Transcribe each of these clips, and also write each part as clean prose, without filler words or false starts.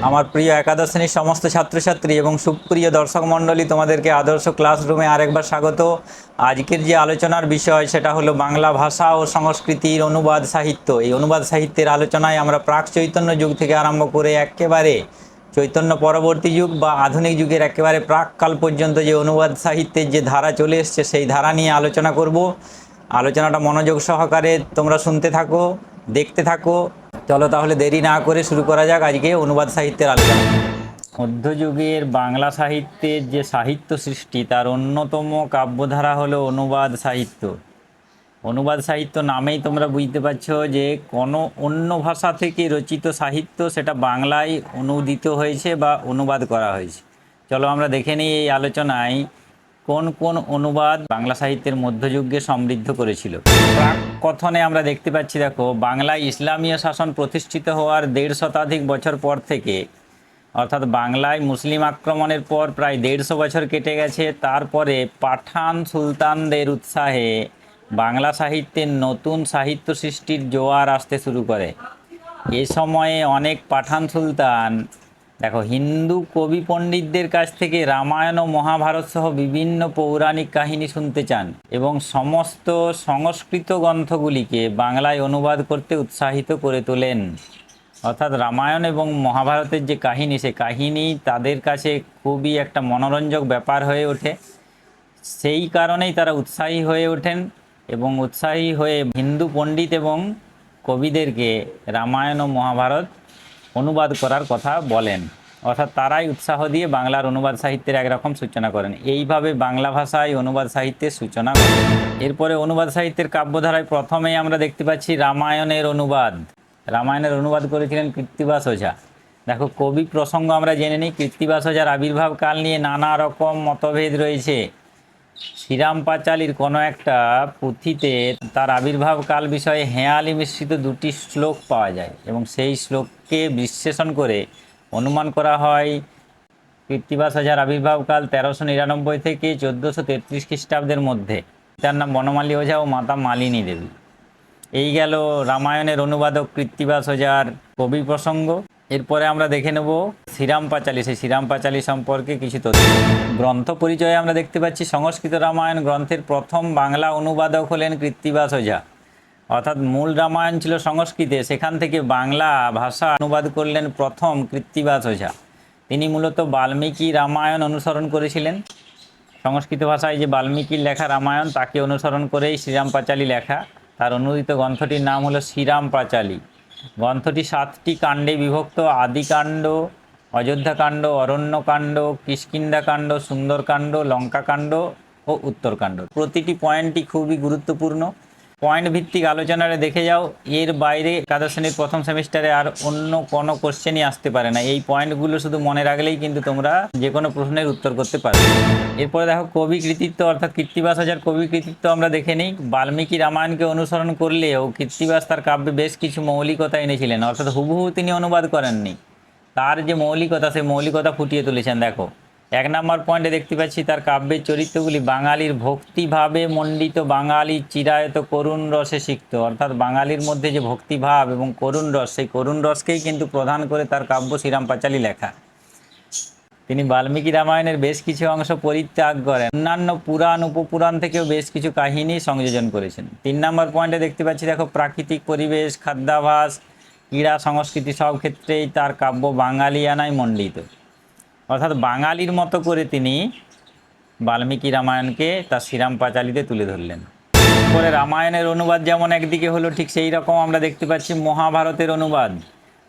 আমার প্রিয় একাদশ শ্রেণীর সমস্ত ছাত্রছাত্রী এবং সুপ্রিয় দর্শক মণ্ডলী, তোমাদেরকে আদর্শ ক্লাসরুমে আরেকবার স্বাগত। আজকের যে আলোচনার বিষয় সেটা হলো বাংলা ভাষা ও সংস্কৃতির অনুবাদ সাহিত্য। এই অনুবাদ সাহিত্যের আলোচনায় আমরা প্রাক চৈতন্য যুগ থেকে আরম্ভ করে একেবারে চৈতন্য পরবর্তী যুগ বা আধুনিক যুগের একেবারে প্রাককাল পর্যন্ত যে অনুবাদ সাহিত্যের যে ধারা চলে এসছে সেই ধারা নিয়ে আলোচনা করব। আলোচনাটা মনোযোগ সহকারে তোমরা শুনতে থাকো, দেখতে থাকো। চলো তাহলে দেরি না করে শুরু করা যাক আজকে অনুবাদ সাহিত্যের আলোচনা। মধ্যযুগের বাংলা সাহিত্যের যে সাহিত্য সৃষ্টি তার অন্যতম কাব্যধারা হলো অনুবাদ সাহিত্য। অনুবাদ সাহিত্য নামেই তোমরা বুঝতে পারছো যে কোনো অন্য ভাষা থেকে রচিত সাহিত্য সেটা বাংলায় অনুদিত হয়েছে বা অনুবাদ করা হয়েছে। চলো আমরা দেখে নিই এই আলোচনায় কোন কোন অনুবাদ বাংলা সাহিত্যের মধ্যযুগকে সমৃদ্ধ করেছিল। প্রাক কথনে আমরা দেখতে পাচ্ছি, দেখো, বাংলায় ইসলামীয় শাসন প্রতিষ্ঠিত হওয়ার 150 শতাধিক বছর পর থেকে, অর্থাৎ বাংলায় মুসলিম আক্রমণের পর প্রায় 150 বছর কেটে গেছে। তারপরে পাঠান সুলতানদের উৎসাহে বাংলা সাহিত্যের নতুন সাহিত্য সৃষ্টির জোয়ার আসতে শুরু করে। এ সময়ে অনেক পাঠান সুলতান, দেখো, হিন্দু কবি পণ্ডিতদের কাছ থেকে রামায়ণ ও মহাভারত সহ বিভিন্ন পৌরাণিক কাহিনী শুনতে চান এবং সমস্ত সংস্কৃত গ্রন্থগুলিকে বাংলায় অনুবাদ করতে উৎসাহিত করে তোলেন। অর্থাৎ রামায়ণ এবং মহাভারতের যে কাহিনী, সে কাহিনী তাদের কাছে খুবই একটা মনোরঞ্জক ব্যাপার হয়ে ওঠে। সেই কারণেই তারা উৎসাহী হয়ে ওঠেন এবং উৎসাহী হয়ে হিন্দু পণ্ডিত এবং কবিদেরকে রামায়ণ ও মহাভারত অনুবাদ করার কথা বলেন। অর্থাৎ তারাই উৎসাহ দিয়ে বাংলার অনুবাদ সাহিত্যের একরকম সূচনা করেন। এইভাবে বাংলা ভাষায় অনুবাদ সাহিত্যের সূচনা করেন। এরপরে অনুবাদ সাহিত্যের কাব্যধারায় প্রথমেই আমরা দেখতে পাচ্ছি রামায়ণের অনুবাদ। রামায়ণের অনুবাদ করেছিলেন কৃত্তিবাস ওঝা। দেখো, কবি প্রসঙ্গ আমরা জেনে নিই। কৃত্তিবাস ওঝার আবির্ভাব কাল নিয়ে নানা রকম মতভেদ রয়েছে। শ্রীরাম পাঁচালীর কোনো একটা পুঁথিতে তার আবির্ভাব কাল বিষয়ে হেঁয়ালি মিশ্রিত 2টি শ্লোক পাওয়া যায় এবং সেই শ্লোককে বিশ্লেষণ করে অনুমান করা হয় কৃত্তিবাস ওঝার আবির্ভাবকাল 1399 থেকে 1433 খ্রিস্টাব্দের মধ্যে। তার নাম বনমালী ওঝা ও মাতা মালিনী দেবী। এই গেল রামায়ণের অনুবাদক কৃত্তিবাস ওঝার কবি প্রসঙ্গ। এরপরে আমরা দেখে নেব শ্রীরাম পাঁচালী। সেই শ্রীরাম পাঁচালী সম্পর্কে কিছু তথ্য। গ্রন্থ পরিচয়ে আমরা দেখতে পাচ্ছি সংস্কৃত রামায়ণ গ্রন্থের প্রথম বাংলা অনুবাদক হলেন কৃত্তিবাস ওঝা। অর্থাৎ মূল রামায়ণ ছিল সংস্কৃতে, সেখান থেকে বাংলা ভাষা অনুবাদ করলেন প্রথম কৃত্তিবাস ওঝা। তিনি মূলত বাল্মীকি রামায়ণ অনুসরণ করেছিলেন। সংস্কৃত ভাষায় যে বাল্মীকির লেখা রামায়ণ তাকে অনুসরণ করেই শ্রীরাম পাঁচালী লেখা। তার অনুদিত গ্রন্থটির নাম হলো শ্রীরাম পাঁচালী। গ্রন্থটি 7টি কাণ্ডে বিভক্ত: আদিকাণ্ড, অযোধ্যাকাণ্ড, অরণ্যকাণ্ড, কিষ্কিন্ধাকাণ্ড, সুন্দরকাণ্ড, লঙ্কাকাণ্ড ও উত্তরকাণ্ড। প্রতিটি পয়েন্টই খুবই গুরুত্বপূর্ণ। পয়েন্ট ভিত্তিক আলোচনারে দেখে যাও। এর বাইরে একাদশ শ্রেণীর প্রথম সেমিস্টারে আর অন্য কোনো কোশ্চেনই আসতে পারে না। এই পয়েন্টগুলো শুধু মনে রাখলেই কিন্তু তোমরা যে কোনো প্রশ্নের উত্তর করতে পারবে। এরপরে দেখো কবি কৃতিত্ব, অর্থাৎ কৃত্তিবাস ওঝার কবি কৃতিত্ব আমরা দেখে নিই। বাল্মীকি রামায়ণকে অনুসরণ করলেও কৃত্তিবাস তার কাব্যে বেশ কিছু মৌলিকতা এনেছিলেন। অর্থাৎ হুবহু তিনি অনুবাদ করেননি, তার যে মৌলিকতা সেই মৌলিকতা ফুটিয়ে তুলেছেন। দেখো, 1 নম্বর পয়েন্টে দেখতে পাচ্ছি তার কাব্যের চরিত্রগুলি বাঙালির ভক্তিভাবে মণ্ডিত, বাঙালির চিরায়ত করুণ রসে সিক্ত। অর্থাৎ বাঙালির মধ্যে যে ভক্তিভাব এবং করুণ রস, সেই করুণ রসকেই কিন্তু প্রধান করে তার কাব্য শ্রীরাম পাঁচালী লেখা। তিনি বাল্মীকি রামায়ণের বেশ কিছু অংশ পরিত্যাগ করেন, অন্যান্য পুরাণ উপপুরাণ থেকেও বেশ কিছু কাহিনী সংযোজন করেছেন। 3 নম্বর পয়েন্টে দেখতে পাচ্ছি, দেখো, প্রাকৃতিক পরিবেশ, খাদ্যাভাস, ক্রীড়া, সংস্কৃতি সব ক্ষেত্রেই তার কাব্য বাঙালিয়ানায় মণ্ডিত। অর্থাৎ বাঙালির মতো করে তিনি বাল্মীকি রামায়ণকে তার শ্রীরাম পাঁচালীতে তুলে ধরলেন। পরে রামায়ণের অনুবাদ যেমন একদিকে হলো, ঠিক সেই রকম আমরা দেখতে পাচ্ছি মহাভারতের অনুবাদ।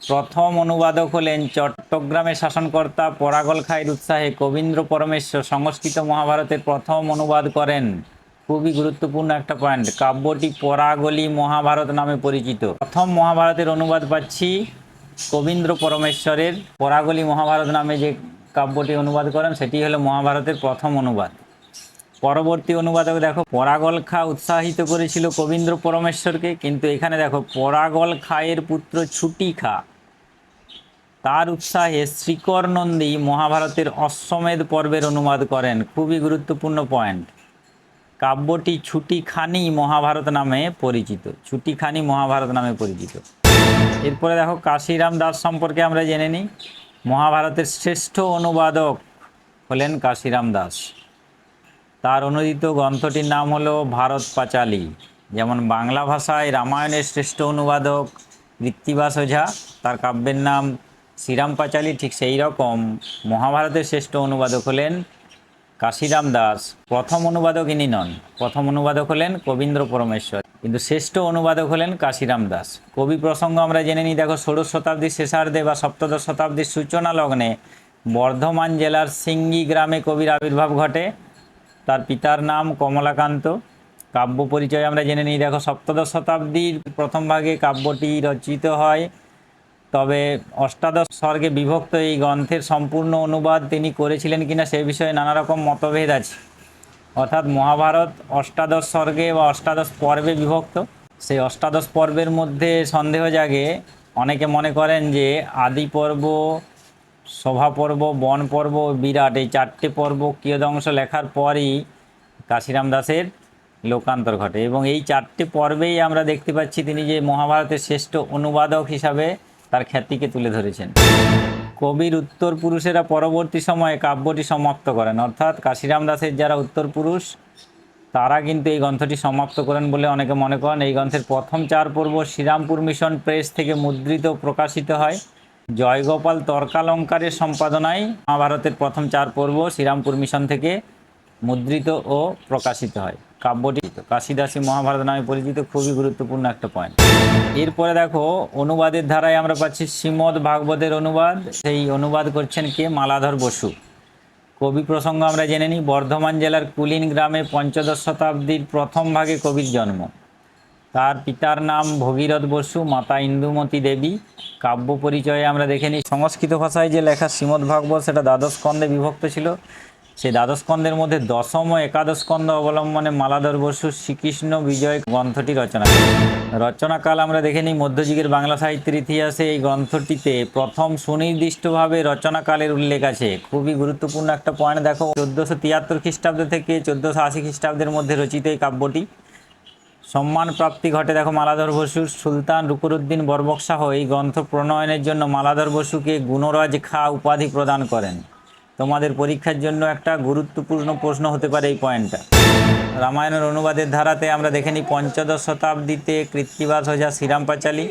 প্রথম অনুবাদক হলেন চট্টগ্রামের শাসনকর্তা পরাগল খাঁয়ের উৎসাহে কবীন্দ্র পরমেশ্বর সংস্কৃত মহাভারতের প্রথম অনুবাদ করেন। খুবই গুরুত্বপূর্ণ একটা পয়েন্ট। কাব্যটি পরাগলি মহাভারত নামে পরিচিত। প্রথম মহাভারতের অনুবাদ পাচ্ছি কবীন্দ্র পরমেশ্বরের। পরাগলি মহাভারত নামে যে কাব্যটি অনুবাদ করেন সেটি হলো মহাভারতের প্রথম অনুবাদ। পরবর্তী অনুবাদক, দেখো, পরাগল খাঁ উৎসাহিত করেছিল কবীন্দ্র পরমেশ্বরকে, কিন্তু এখানে দেখো পরাগল খাঁয়ের পুত্র ছুটি খাঁ তার উৎসাহে শ্রীকর নন্দী মহাভারতের অশ্বমেধ পর্বের অনুবাদ করেন। খুবই গুরুত্বপূর্ণ পয়েন্ট। কাব্যটি ছুটিখানি মহাভারত নামে পরিচিত। ছুটিখানি মহাভারত নামে পরিচিত। এরপরে দেখো কাশিরাম দাস সম্পর্কে আমরা জেনে নিই। মহাভারতের শ্রেষ্ঠ অনুবাদক হলেন কাশিরাম দাস। তার অনুদিত গ্রন্থটির নাম হলো ভারত পাঁচালী। যেমন বাংলা ভাষায় রামায়ণের শ্রেষ্ঠ অনুবাদক কৃত্তিবাস ওঝা, তার কাব্যের নাম শ্রীরাম পাঁচালী, ঠিক সেই রকম মহাভারতের শ্রেষ্ঠ অনুবাদক হলেন কাশিরাম দাস। প্রথম অনুবাদক ইনি নন, প্রথম অনুবাদক হলেন কবীন্দ্র পরমেশ্বর, কিন্তু শ্রেষ্ঠ অনুবাদক হলেন কাশিরাম দাস। কবি প্রসঙ্গ আমরা জেনে নিই। দেখো, ষোড়শ শতাব্দীর শেষার্ধে বা সপ্তদশ শতাব্দীর সূচনা লগ্নে বর্ধমান জেলার সিঙ্গি গ্রামে কবির আবির্ভাব ঘটে। তার পিতার নাম কমলাকান্ত। কাব্য পরিচয় আমরা জেনে নিই। দেখো, সপ্তদশ শতাব্দীর প্রথম ভাগে কাব্যটি রচিত হয়, তবে অষ্টাদশ স্বর্গে বিভক্ত এই গ্রন্থের সম্পূর্ণ অনুবাদ তিনি করেছিলেন কিনা সে বিষয়ে নানা রকম মতভেদ আছে। অর্থাৎ মহাভারত অষ্টাদশ স্বর্গে বা অষ্টাদশ পর্বে বিভক্ত। সেই অষ্টাদশ পর্বের মধ্যে সন্দেহ জাগে। অনেকে মনে করেন যে আদি পর্ব, সভা পর্ব, বন পর্ব, বিরাট, এই চারটে পর্ব কিয়দংশ লেখার পরই কাশিরাম দাসের লোকান্তর ঘটে, এবং এই চারটে পর্বেই আমরা দেখতে পাচ্ছি তিনি যে মহাভারতের শ্রেষ্ঠ অনুবাদক হিসাবে তার খ্যাতিকে তুলে ধরেছেন। কবির উত্তর পুরুষেরা পরবর্তী সময়ে কাব্যটি সমাপ্ত করেন, অর্থাৎ কাশিরাম দাসের যারা উত্তর পুরুষ তারা কিন্তু এই গ্রন্থটি সমাপ্ত করেন বলে অনেকে মনে করেন। এই গ্রন্থের প্রথম চার পর্ব শ্রীরামপুর মিশন প্রেস থেকে মুদ্রিত প্রকাশিত হয়। জয়গোপাল তর্কালঙ্কারের সম্পাদনায় মহাভারতের প্রথম চার পর্ব শ্রীরামপুর মিশন থেকে মুদ্রিত ও প্রকাশিত হয়। কাব্যটি কাশিদাসী মহাভারত নামে পরিচিত, খুবই গুরুত্বপূর্ণ একটা পয়েন্ট। এরপরে দেখো, অনুবাদের ধারায় আমরা পাচ্ছি শ্রীমদ্ ভাগবতের অনুবাদ। সেই অনুবাদ করছেন কে? মালাধর বসু। কবি প্রসঙ্গ আমরা জেনে নিই। বর্ধমান জেলার কুলিন গ্রামে পঞ্চদশ শতাব্দীর প্রথম ভাগে কবির জন্ম। তার পিতার নাম ভগীরথ বসু, মাতা ইন্দুমতী দেবী। কাব্য পরিচয়ে আমরা দেখে নিই। সংস্কৃত ভাষায় যে লেখা শ্রীমদ্ ভাগবত সেটা দ্বাদশ স্কন্ধে বিভক্ত ছিল। সেই দ্বাদশ স্কন্ধের মধ্যে দশম ও একাদশ স্কন্ধ অবলম্বনে মালাধর বসু শ্রীকৃষ্ণ বিজয় গ্রন্থটি রচনা করেন। রচনাকাল আমরা দেখে নিই। মধ্যযুগের বাংলা সাহিত্যের ইতিহাসে এই গ্রন্থটিতে প্রথম সুনির্দিষ্টভাবে রচনাকালের উল্লেখ আছে। খুবই গুরুত্বপূর্ণ একটা পয়েন্ট। দেখো, 1473 খ্রিস্টাব্দ থেকে 1480 খ্রিস্টাব্দের মধ্যে রচিত এই কাব্যটি। সম্মান প্রাপ্তি ঘটে দেখো মালাধর বসুর। সুলতান রুকুরউদ্দিন বরবক শাহ এই গ্রন্থ প্রণয়নের জন্য মালাধর বসুকে গুণরাজ খাঁ উপাধি প্রদান করেন। তোমাদের পরীক্ষার জন্য একটা গুরুত্বপূর্ণ প্রশ্ন হতে পারে এই পয়েন্টটা। রামায়ণের অনুবাদের ধারাতে আমরা দেখে নিই। পঞ্চদশ শতাব্দীতে কৃত্তিবাস ওঝা শ্রীরাম পাঁচালী।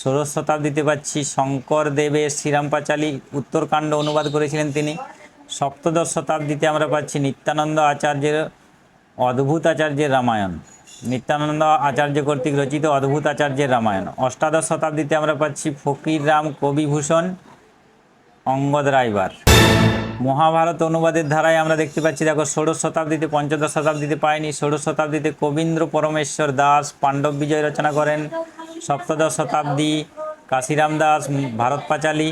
ষোড়শ শতাব্দীতে পাচ্ছি শঙ্করদেবের শ্রীরাম পাঁচালী উত্তরকাণ্ড অনুবাদ করেছিলেন তিনি। সপ্তদশ শতাব্দীতে আমরা পাচ্ছি নিত্যানন্দ আচার্যের অদ্ভুত আচার্যের রামায়ণ, নিত্যানন্দ আচার্য কর্তৃক রচিত অদ্ভুত আচার্যের রামায়ণ। অষ্টাদশ শতাব্দীতে আমরা পাচ্ছি ফকির রাম কবিভূষণ অঙ্গদ রায়বার। মহাভারত অনুবাদের ধারায় আমরা দেখতে পাচ্ছি। দেখো, ষোড়শ শতাব্দীতে, পঞ্চদশ শতাব্দীতে পায়নি। ষোড়শ শতাব্দীতে কবীন্দ্র পরমেশ্বর দাস পাণ্ডব বিজয় রচনা করেন। সপ্তদশ শতাব্দী কাশিরাম দাস ভারত পাঁচালী।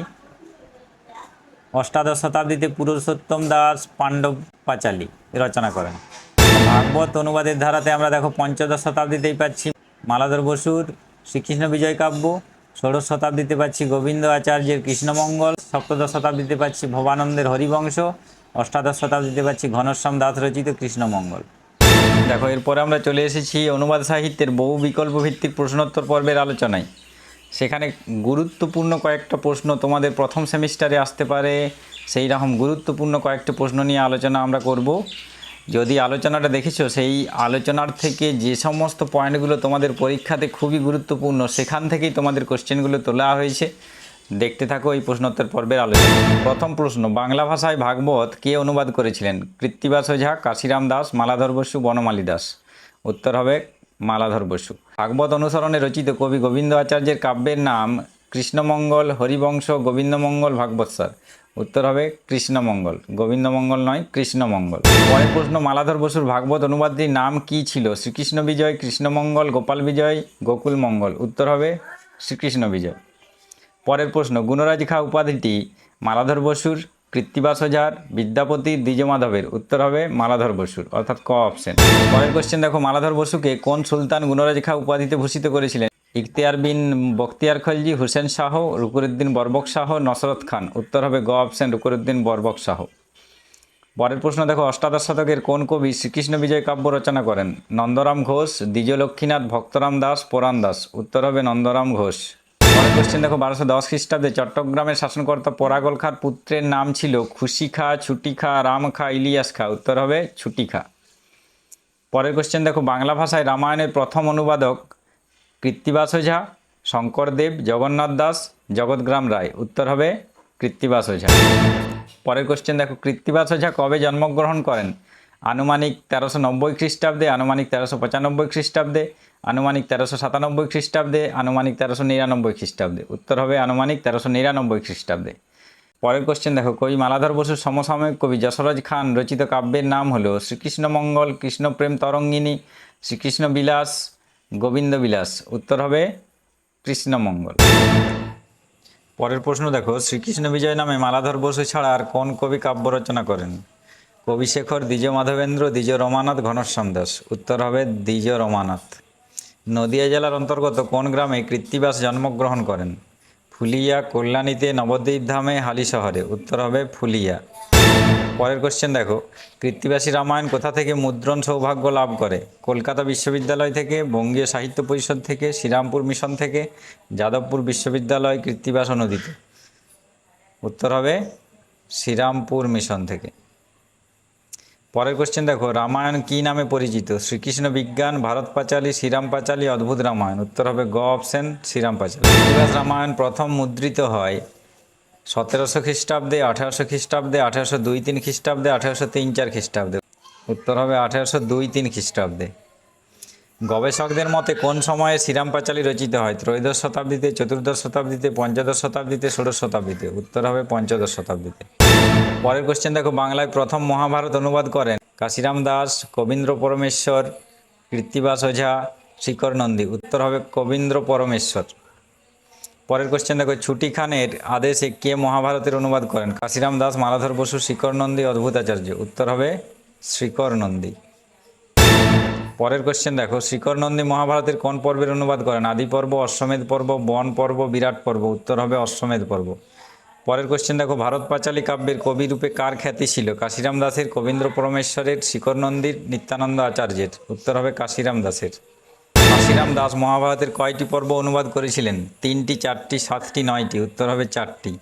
অষ্টাদশ শতাব্দীতে পুরুষোত্তম দাস পাণ্ডব পাঁচালী রচনা করেন। ভাগবত অনুবাদের ধারাতে আমরা দেখো পঞ্চদশ শতাব্দীতেই পাচ্ছি মালাধর বসুর শ্রীকৃষ্ণ বিজয় কাব্য। ষোড়শ শতাব্দীতে পাচ্ছি গোবিন্দ আচার্যের কৃষ্ণমঙ্গল। সপ্তদশ শতাব্দীতে পাচ্ছি ভবানন্দের হরিবংশ। অষ্টাদশ শতাব্দীতে পাচ্ছি ঘনশ্যাম দাস রচিত কৃষ্ণমঙ্গল। দেখো, এরপরে আমরা চলে এসেছি অনুবাদ সাহিত্যের বহু বিকল্প ভিত্তিক প্রশ্নোত্তর পর্বের আলোচনায়। সেখানে গুরুত্বপূর্ণ কয়েকটা প্রশ্ন তোমাদের প্রথম সেমিস্টারে আসতে পারে, সেই রকম গুরুত্বপূর্ণ কয়েকটা প্রশ্ন নিয়ে আলোচনা আমরা করব। যদি আলোচনাটা দেখেছো, সেই আলোচনার থেকে যে সমস্ত পয়েন্টগুলো তোমাদের পরীক্ষাতে খুবই গুরুত্বপূর্ণ সেখান থেকেই তোমাদের কোশ্চেনগুলো তোলা হয়েছে। দেখতে থাকো এই প্রশ্নোত্তর পর্বের আলোচনা। প্রথম প্রশ্ন, বাংলা ভাষায় ভাগবত কে অনুবাদ করেছিলেন? কৃত্তিবাস ওঝা, কাশিরাম দাস, মালাধর বসু, বনমালী দাস। উত্তর হবে মালাধর বসু। ভাগবত অনুসরণে রচিত কবি গোবিন্দ আচার্যের কাব্যের নাম কৃষ্ণমঙ্গল, হরিবংশ, গোবিন্দমঙ্গল, ভাগবৎসর। উত্তর হবে কৃষ্ণমঙ্গল, গোবিন্দমঙ্গল নয়, কৃষ্ণমঙ্গল। পরের প্রশ্ন, মালাধর বসুর ভাগবত অনুবাদটির নাম কি ছিল? শ্রীকৃষ্ণ বিজয়, কৃষ্ণমঙ্গল, গোপাল বিজয়, গোকুল মঙ্গল। উত্তর হবে শ্রীকৃষ্ণ বিজয়। পরের প্রশ্ন, গুণরাজ খাঁ উপাধিটি মালাধর বসুর, কৃত্তিবাস ওঝার, বিদ্যাপতির, দ্বিজমাধবের। উত্তর হবে মালাধর বসুর, অর্থাৎ ক অপশন। পরের কোশ্চেন দেখো, মালাধর বসুকে কোন সুলতান গুণরাজ খাঁ উপাধিতে ভূষিত করেছিলেন? ইখতিয়ার বিন বখতিয়ার খলজি, হুসেন শাহ, রুকুরউদ্দিন বরবক শাহ, নসরত খান। উত্তর হবে গ অপশন, রুকুরউদ্দিন বরবক শাহ। পরের প্রশ্ন দেখো, অষ্টাদশ শতকের কোন কবি শ্রীকৃষ্ণ বিজয় কাব্য রচনা করেন? নন্দরাম ঘোষ, দ্বিজলক্ষ্মীনাথ, ভক্তরাম দাস, পুরাণ দাস। উত্তর হবে নন্দরাম ঘোষ। পরের কোশ্চেন দেখো, 1210 খ্রিস্টাব্দে চট্টগ্রামের শাসনকর্তা পরাগল খাঁর পুত্রের নাম ছিল খুশি খাঁ, ছুটি খাঁ, রাম খাঁ, ইলিয়াস খাঁ। উত্তর হবে ছুটি খাঁ। পরের কোশ্চেন দেখো, বাংলা ভাষায় রামায়ণের প্রথম অনুবাদক কৃত্তিবাস ওঝা, শঙ্করদেব, জগন্নাথ দাস, জগৎগ্রাম রায়। উত্তর হবে কৃত্তিবাস ওঝা। পরের কোশ্চেন দেখো, কৃত্তিবাস ওঝা কবে জন্মগ্রহণ করেন? আনুমানিক 1390 খ্রিস্টাব্দে, আনুমানিক 1395 খ্রিস্টাব্দে, আনুমানিক 1397 খ্রিস্টাব্দে, আনুমানিক 1399 খ্রিস্টাব্দে। উত্তর হবে আনুমানিক 1399 খ্রিস্টাব্দে। পরের কোশ্চেন দেখো, কবি মালাধর বসুর সমসাময়িক কবি যশোরাজ খান রচিত কাব্যের নাম হলো শ্রীকৃষ্ণমঙ্গল, কৃষ্ণপ্রেম তরঙ্গিনী, শ্রীকৃষ্ণ বিলাস, গোবিন্দ বিলাস। উত্তর হবে কৃষ্ণমঙ্গল। পরের প্রশ্ন দেখো, শ্রীকৃষ্ণ বিজয় নামে মালাধর বসু ছাড়া আর কোন কবি কাব্য রচনা করেন? কবিশেখর, দ্বিজ মাধবেন্দ্র, দ্বিজ রমানাথ, ঘনশ্যাম দাস। উত্তর হবে দ্বিজ রমানাথ। নদিয়া জেলার অন্তর্গত কোন গ্রামে কৃত্তিবাস জন্মগ্রহণ করেন? ফুলিয়া, কল্যাণীতে, নবদ্বীপ ধামে, হালি শহরে। উত্তর হবে ফুলিয়া। পরের কোশ্চেন দেখো, কৃত্তিবাসী রামায়ণ কোথা থেকে মুদ্রণ সৌভাগ্য লাভ করে? কলকাতা বিশ্ববিদ্যালয় থেকে, বঙ্গীয় সাহিত্য পরিষদ থেকে, শ্রীরামপুর মিশন থেকে, যাদবপুর বিশ্ববিদ্যালয় কৃত্তিবাস অনুদিত। উত্তর হবে শ্রীরামপুর মিশন থেকে। পরের কোশ্চেন দেখো, রামায়ণ কি নামে পরিচিত? শ্রীকৃষ্ণ বিজ্ঞান, ভারত পাঁচালী, শ্রীরাম পাঁচালী, অদ্ভুত রামায়ণ। উত্তর হবে গ অপশন, শ্রীরাম পাঁচালী। কৃত্তিবাস রামায়ণ প্রথম মুদ্রিত হয় 1700 খ্রিস্টাব্দে, 1800 খ্রিস্টাব্দে, 1802-3 খ্রিস্টাব্দে, 1803-4 খ্রিস্টাব্দে। উত্তর হবে 1802-3 খ্রিস্টাব্দে। গবেষকদের মতে কোন সময়ে শ্রীরাম পাঁচালী রচিত হয়? ত্রয়োদশ শতাব্দীতে, চতুর্দশ শতাব্দীতে, পঞ্চদশ শতাব্দীতে, ষোড়শ শতাব্দীতে। উত্তর হবে পঞ্চদশ শতাব্দীতে। পরের কোশ্চেন দেখো, বাংলায় প্রথম মহাভারত অনুবাদ করেন কাশিরাম দাস, কবীন্দ্র পরমেশ্বর, কৃত্তিবাস ওঝা, শিকর নন্দী। উত্তর হবে কবীন্দ্র পরমেশ্বর। পরের কোশ্চেন দেখো, ছুটি খানের আদেশে কে মহাভারতের অনুবাদ করেন? কাশিরাম দাস, মালাধর বসু, শিকর নন্দী, অদ্ভুতাচার্য। উত্তর হবে শিকর নন্দী। পরের কোশ্চেন দেখো, শিকর নন্দী মহাভারতের কোন পর্বের অনুবাদ করেন? আদি পর্ব, অশ্বমেধ পর্ব, বন পর্ব, বিরাট পর্ব। উত্তর হবে অশ্বমেধ পর্ব। পরের কোশ্চেন দেখো, ভারত পাঁচালী কাব্যের কবি রূপে কার খ্যাতি ছিল? কাশিরাম দাসের, কবীন্দ্র পরমেশ্বরের, শিকর নন্দীর, নিত্যানন্দ আচার্যের। উত্তর হবে কাশিরাম দাসের। কাশিরাম দাস মহাভারতের কয়টি পর্ব অনুবাদ করেছিলেন? 3টি, 4টি, 7টি, 9টি। উত্তর হবে 4টি।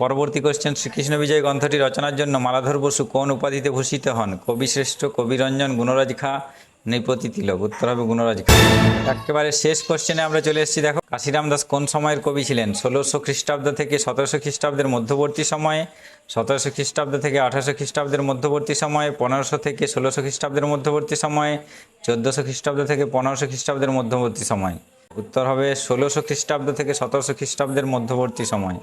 পরবর্তী কোশ্চেন, শ্রীকৃষ্ণ বিজয় গ্রন্থটি রচনার জন্য মালাধর বসু কোন উপাধিতে ভূষিত হন? কবিশ্রেষ্ঠ, কবিরঞ্জন, গুণরাজ খাঁ, নৃপতি তিলক। উত্তর হবে গুণরাজ খাঁ। একেবারে শেষ কোশ্চেনে আমরা চলে এসেছি। দেখো, কাশিরাম দাস কোন সময়ের কবি ছিলেন? 1600 খ্রিস্টাব্দ থেকে 1700 খ্রিস্টাব্দের মধ্যবর্তী সময়ে, 1700 খ্রিস্টাব্দ থেকে 1800 খ্রিস্টাব্দের মধ্যবর্তী সময়ে, 1500 থেকে 1600 খ্রিস্টাব্দের মধ্যবর্তী সময়ে, 1400 খ্রিস্টাব্দ থেকে 1500 খ্রিস্টাব্দের মধ্যবর্তী সময়। উত্তর হবে 1600 খ্রিস্টাব্দ থেকে 1700 খ্রিস্টাব্দের মধ্যবর্তী সময়।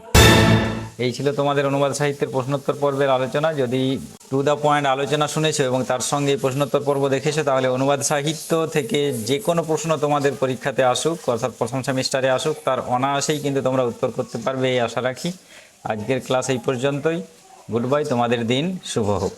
এই ছিল তোমাদের অনুবাদ সাহিত্যের প্রশ্নোত্তর পর্বের আলোচনা। যদি টু দ্য পয়েন্ট আলোচনা শুনেছো এবং তার সঙ্গে এই প্রশ্নোত্তর পর্ব দেখেছো, তাহলে অনুবাদ সাহিত্য থেকে যে কোনো প্রশ্ন তোমাদের পরীক্ষাতে আসুক, অর্থাৎ প্রথম সেমিস্টারে আসুক, তার অনায়াসেই কিন্তু তোমরা উত্তর করতে পারবে এই আশা রাখি। আজকের ক্লাস এই পর্যন্তই। গুড বাই, তোমাদের দিন শুভ হোক।